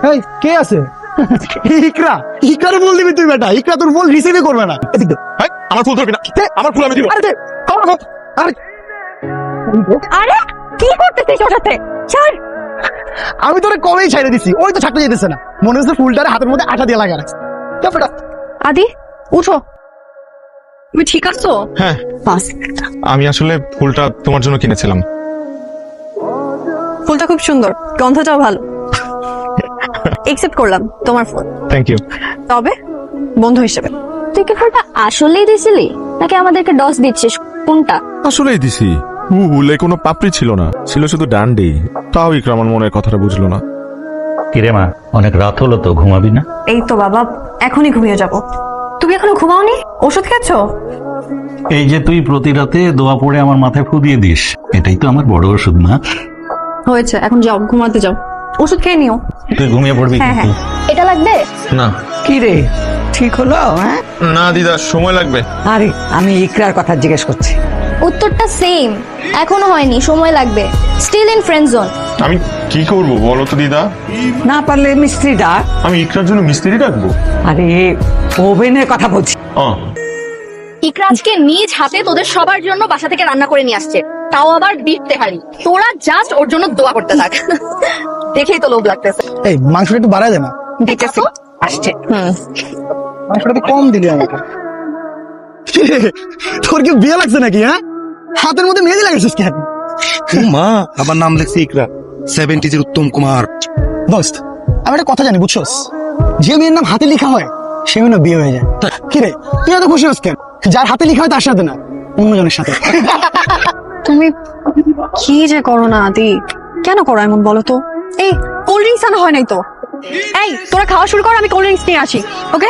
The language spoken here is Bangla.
এই কে আছে? ইকরা, ইকরারে বল দিবি তুই বেটা, ইকরা তোর বল রিসিভই করবে না। এদিক দে। ভাই আমার ফুল ধরবি না, আমার ফুল আমি দিব। আরে দে, আরে আরে কি করতেছিস ওর সাথে? ছাড়। আমি তোরে কবেই ছেড়ে দিছি, ওই তো ছাড়তে যেতেছে না। মনে হচ্ছে ফুলটারে হাতের মধ্যে আঠা দিয়ে লাগা রাখছে। যা বেটা। আদি উঠো, তুমি ঠিক আছো? হ্যাঁ, বাস, আমি আসলে ফুলটা তোমার জন্য কিনেছিলাম। ফুলটা খুব সুন্দর, গন্ধটাও ভালো। একসেপ্ট করলাম তোমার ফুল, থ্যাংক ইউ। তবে বন্ধু হিসেবে। তুই কি ফুলটা আসলেই দিছিলি নাকি আমাদেরকে ডস দিচ্ছিস? কোনটা? আসলেই দিছি। ফুলে কোনো পাপড়ি ছিল না, ছিল শুধু ডান্ডি। তাও ইকরা আমার মনের কথাটা বুঝলো না। কিরে মা, অনেক রাত হলো তো, ঘুমাবি না? এই তো বাবা, এখনই ঘুমিয়ে যাব। তুমি এখনো ঘুমাওনি? ওষুধ খেয়েছো? এই যে তুই প্রতি রাতে দোয়া পড়ে আমার মাথায় ফু দিয়ে দিস, এটাই তো আমার বড় ওষুধ না? হয়েছে, এখন যাও, ঘুমাতে যাও, ওষুধ খেয়ে নিও। তুই ঘুমিয়ে পড়বি হ্যাঁ, কিন্তু। এটা লাগবে? না কি রে, ঠিক হলো? হ্যাঁ, না দিদা, সময় লাগবে। আরে আমি ইকরার কথা জিজ্ঞেস করছি। উত্তরটা সেম, এখনো হয়নি, সময় লাগবে। Still in friend zone. আমি কি করব বলো তো দিদা? না পারলে মিস্ত্রি ডাক। আমি ইকরার জন্য মিস্ত্রি ডাকবো? আরে ওভেনের কথা বলছি। ইকরা আজকে নিজ হাতে তোদের সবার জন্য বাসা থেকে রান্না করে নিয়ে আসছে, তাও আবার বিফ তেহারি। তোরা জাস্ট ওর জন্য দোয়া করতে থাক। দেখেই তো লোভ লাগতেছে। এই মাংসটা একটু বাড়ায় দে না, দিতেছি, আসছে। মাংসটা তো কম দিলি আমাকে। কিরে, তোর কি বিয়ে লাগছে নাকি? হ্যাঁ, হাতের মধ্যে মেহেদি লাগাইছিস কেন? মা, আমার নাম লেখছে ইকরা, 70s এর উত্তম কুমার। দোস্ত, আমি একটা কথা জানি, বুঝছস? যে মেয়ের নাম হাতে লেখা হয় সে মেয়ে বিয়ে হয়ে যায়। কিরে, তুই এত খুশি হস কেন? যার হাতে লেখা হয় তার সাথে না, অন্যজনের সাথে। তুমি কি যে করো না আদি, কেন করো এমন বলো তো? এই কোল্ড ড্রিঙ্কস আনা হয় নাই তো। এই তোরা খাওয়া শুরু কর, আমি কোল্ড ড্রিঙ্কস নিয়ে আসি। ওকে?